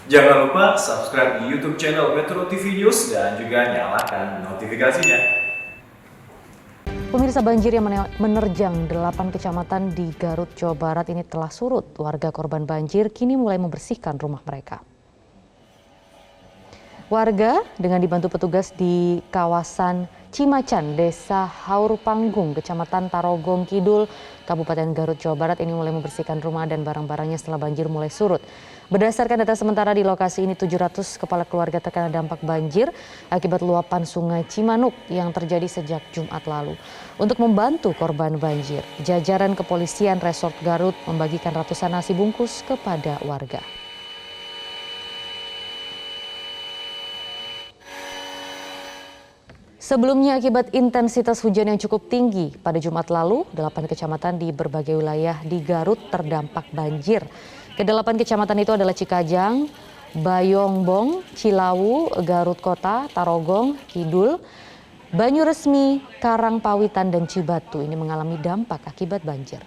Jangan lupa subscribe di YouTube channel Metro TV News dan juga nyalakan notifikasinya. Pemirsa, banjir yang menerjang 8 kecamatan di Garut, Jawa Barat ini telah surut. Warga korban banjir kini mulai membersihkan rumah mereka. Warga dengan dibantu petugas di kawasan Cimacan, Desa Haurpanggung, Kecamatan Tarogong Kidul, Kabupaten Garut, Jawa Barat ini mulai membersihkan rumah dan barang-barangnya setelah banjir mulai surut. Berdasarkan data sementara di lokasi ini 700 kepala keluarga terkena dampak banjir akibat luapan sungai Cimanuk yang terjadi sejak Jumat lalu. Untuk membantu korban banjir, jajaran kepolisian Resort Garut membagikan ratusan nasi bungkus kepada warga. Sebelumnya akibat intensitas hujan yang cukup tinggi pada Jumat lalu, 8 kecamatan di berbagai wilayah di Garut terdampak banjir. Ke-8 kecamatan itu adalah Cikajang, Bayongbong, Cilawu, Garut Kota, Tarogong, Kidul, Banyuresmi, Karangpawitan, dan Cibatu ini mengalami dampak akibat banjir.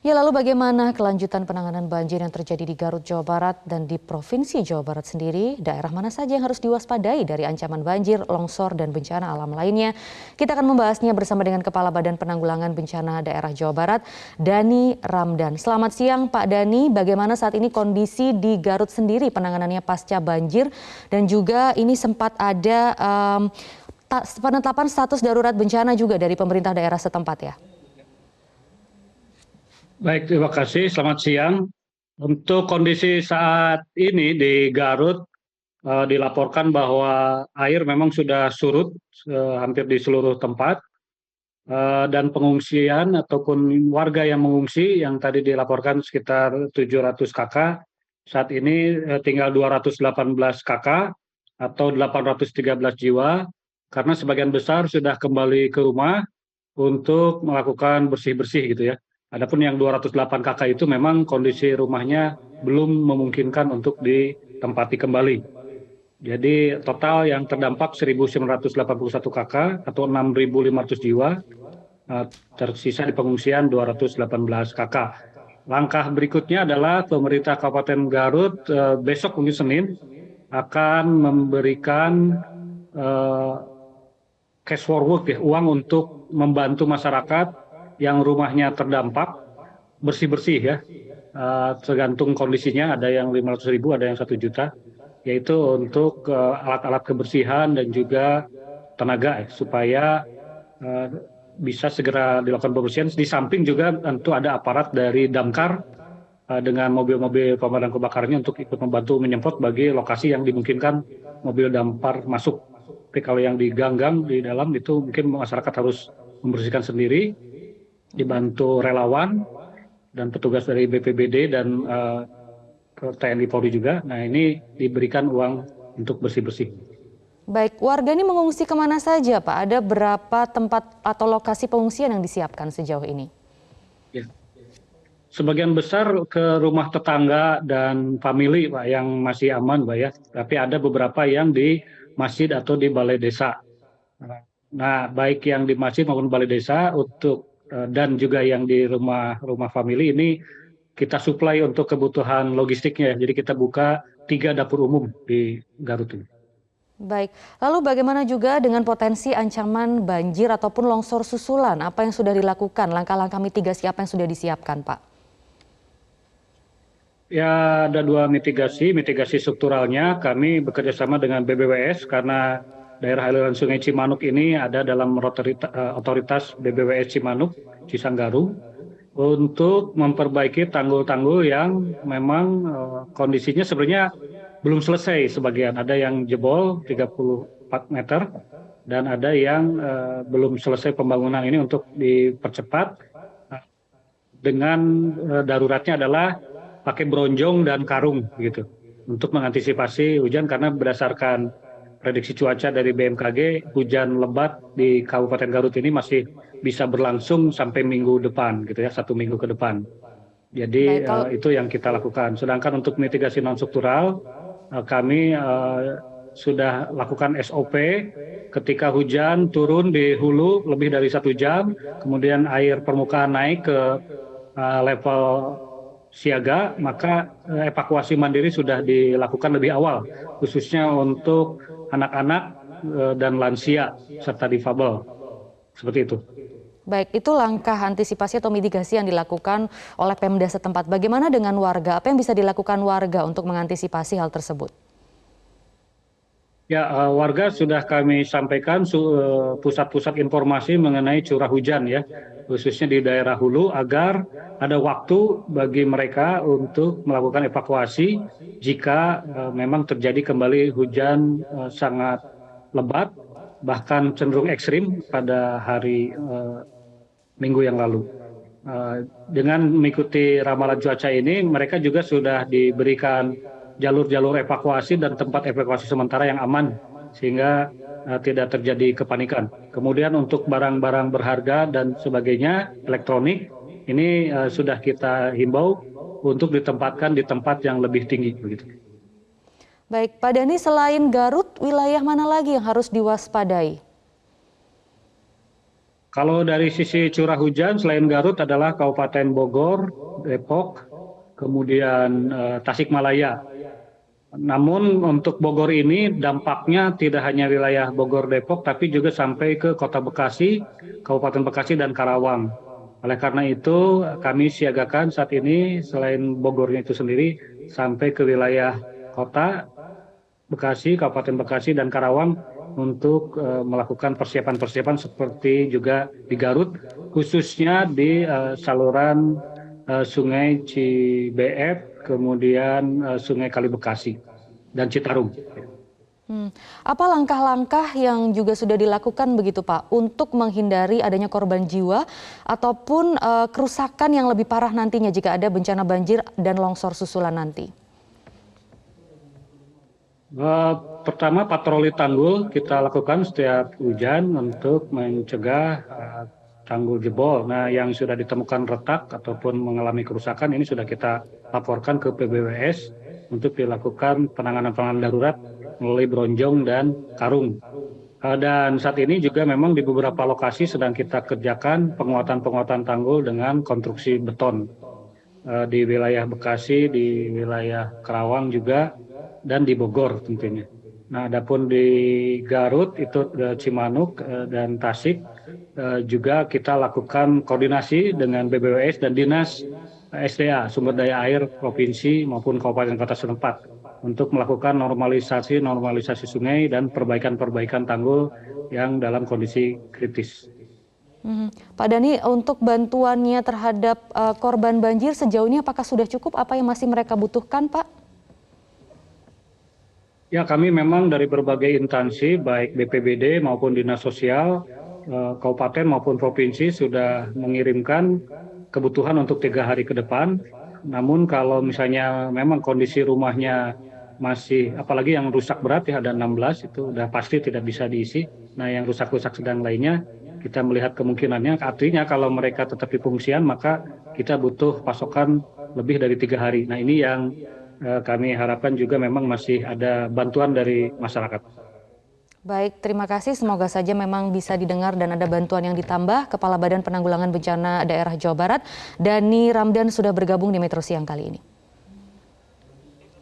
Ya, lalu bagaimana kelanjutan penanganan banjir yang terjadi di Garut, Jawa Barat dan di Provinsi Jawa Barat sendiri? Daerah mana saja yang harus diwaspadai dari ancaman banjir, longsor, dan bencana alam lainnya? Kita akan membahasnya bersama dengan Kepala Badan Penanggulangan Bencana Daerah Jawa Barat, Dani Ramdan. Selamat siang Pak Dani, bagaimana saat ini kondisi di Garut sendiri penanganannya pasca banjir? Dan juga ini sempat ada penetapan status darurat bencana juga dari pemerintah daerah setempat ya? Baik, terima kasih. Selamat siang. Untuk kondisi saat ini di Garut, dilaporkan bahwa air memang sudah surut hampir di seluruh tempat, dan pengungsian ataupun warga yang mengungsi yang tadi dilaporkan sekitar 700 kakak, saat ini tinggal 218 kakak atau 813 jiwa, karena sebagian besar sudah kembali ke rumah untuk melakukan bersih-bersih gitu ya. Adapun yang 208 kakak itu memang kondisi rumahnya belum memungkinkan untuk ditempati kembali. Jadi total yang terdampak 1.981 kakak atau 6.500 jiwa, tersisa di pengungsian 218 kakak. Langkah berikutnya adalah pemerintah Kabupaten Garut besok mungkin Senin akan memberikan cash forward ya, uang untuk membantu masyarakat yang rumahnya terdampak bersih-bersih ya, tergantung kondisinya, ada yang 500.000, ada yang 1 juta, yaitu untuk alat-alat kebersihan dan juga tenaga ya, supaya bisa segera dilakukan pembersihan. Di samping juga tentu ada aparat dari Damkar dengan mobil-mobil pemadam kebakarannya untuk ikut membantu menyemprot bagi lokasi yang dimungkinkan mobil damkar masuk. Tapi kalau yang di gang-gang di dalam itu mungkin masyarakat harus membersihkan sendiri, dibantu relawan dan petugas dari BPBD dan TNI Polri juga. Nah, ini diberikan uang untuk bersih-bersih. Baik, warga ini mengungsi kemana saja Pak? Ada berapa tempat atau lokasi pengungsian yang disiapkan sejauh ini? Ya. Sebagian besar ke rumah tetangga dan famili Pak yang masih aman Pak ya. Tapi ada beberapa yang di masjid atau di balai desa. Nah, baik yang di masjid maupun balai desa untuk dan juga yang di rumah famili ini kita suplai untuk kebutuhan logistiknya. Jadi kita buka 3 dapur umum di Garut ini. Baik, lalu bagaimana juga dengan potensi ancaman banjir ataupun longsor susulan? Apa yang sudah dilakukan? Langkah-langkah mitigasi apa yang sudah disiapkan, Pak? Ya, ada 2 mitigasi strukturalnya. Kami bekerja sama dengan BBWS karena daerah aliran Sungai Cimanuk ini ada dalam otoritas BBWS Cimanuk, Cisanggaru, untuk memperbaiki tanggul-tanggul yang memang kondisinya sebenarnya belum selesai sebagian. Ada yang jebol 34 meter dan ada yang belum selesai pembangunan ini untuk dipercepat. Dengan daruratnya adalah pakai bronjong dan karung gitu untuk mengantisipasi hujan, karena berdasarkan prediksi cuaca dari BMKG hujan lebat di Kabupaten Garut ini masih bisa berlangsung sampai minggu depan gitu ya, 1 minggu ke depan. Jadi itu yang kita lakukan. Sedangkan untuk mitigasi non struktural kami sudah lakukan SOP ketika hujan turun di hulu lebih dari 1 jam, kemudian air permukaan naik ke level siaga, maka evakuasi mandiri sudah dilakukan lebih awal, khususnya untuk anak-anak dan lansia serta difabel. Seperti itu. Baik, itu langkah antisipasi atau mitigasi yang dilakukan oleh Pemda setempat. Bagaimana dengan warga? Apa yang bisa dilakukan warga untuk mengantisipasi hal tersebut? Ya, warga sudah kami sampaikan pusat-pusat informasi mengenai curah hujan ya, khususnya di daerah hulu agar ada waktu bagi mereka untuk melakukan evakuasi jika memang terjadi kembali hujan sangat lebat, bahkan cenderung ekstrim pada hari minggu yang lalu. Dengan mengikuti ramalan cuaca ini, mereka juga sudah diberikan jalur-jalur evakuasi dan tempat evakuasi sementara yang aman, sehingga tidak terjadi kepanikan. Kemudian untuk barang-barang berharga dan sebagainya, elektronik, ini sudah kita himbau untuk ditempatkan di tempat yang lebih tinggi. Begitu. Baik, Pak Dhani, selain Garut, wilayah mana lagi yang harus diwaspadai? Kalau dari sisi curah hujan, selain Garut adalah Kabupaten Bogor, Depok, kemudian Tasikmalaya. Namun untuk Bogor ini dampaknya tidak hanya wilayah Bogor, Depok, tapi juga sampai ke Kota Bekasi, Kabupaten Bekasi, dan Karawang. Oleh karena itu kami siagakan saat ini selain Bogornya itu sendiri sampai ke wilayah Kota Bekasi, Kabupaten Bekasi, dan Karawang untuk melakukan persiapan-persiapan seperti juga di Garut, khususnya di saluran Sungai Cibeet, kemudian Sungai Kali Bekasi, dan Citarum. Apa langkah-langkah yang juga sudah dilakukan begitu Pak untuk menghindari adanya korban jiwa ataupun kerusakan yang lebih parah nantinya jika ada bencana banjir dan longsor susulan nanti? Pertama, patroli tanggul kita lakukan setiap hujan untuk mencegah tanggul jebol. Nah, yang sudah ditemukan retak ataupun mengalami kerusakan ini sudah kita laporkan ke PBWS untuk dilakukan penanganan darurat melalui bronjong dan karung. Dan saat ini juga memang di beberapa lokasi sedang kita kerjakan penguatan tanggul dengan konstruksi beton. Di wilayah Bekasi, di wilayah Karawang juga, dan di Bogor tentunya. Nah, adapun di Garut itu Cimanuk dan Tasik juga kita lakukan koordinasi dengan BBWS dan Dinas SDA Sumber Daya Air Provinsi maupun Kabupaten Kota setempat untuk melakukan normalisasi sungai dan perbaikan tanggul yang dalam kondisi kritis. Pak Dhani, untuk bantuannya terhadap korban banjir sejauh ini apakah sudah cukup? Apa yang masih mereka butuhkan, Pak? Ya, kami memang dari berbagai instansi, baik BPBD maupun Dinas Sosial, Kabupaten maupun Provinsi sudah mengirimkan kebutuhan untuk 3 hari ke depan. Namun kalau misalnya memang kondisi rumahnya masih, apalagi yang rusak berat ya ada 16, itu udah pasti tidak bisa diisi. Nah, yang rusak-rusak sedang lainnya, kita melihat kemungkinannya, artinya kalau mereka tetap di pengungsian, maka kita butuh pasokan lebih dari 3 hari. Nah, ini yang kami harapkan juga memang masih ada bantuan dari masyarakat. Baik, terima kasih. Semoga saja memang bisa didengar dan ada bantuan yang ditambah. Kepala Badan Penanggulangan Bencana Daerah Jawa Barat, Dhani Ramdan sudah bergabung di Metro Siang kali ini.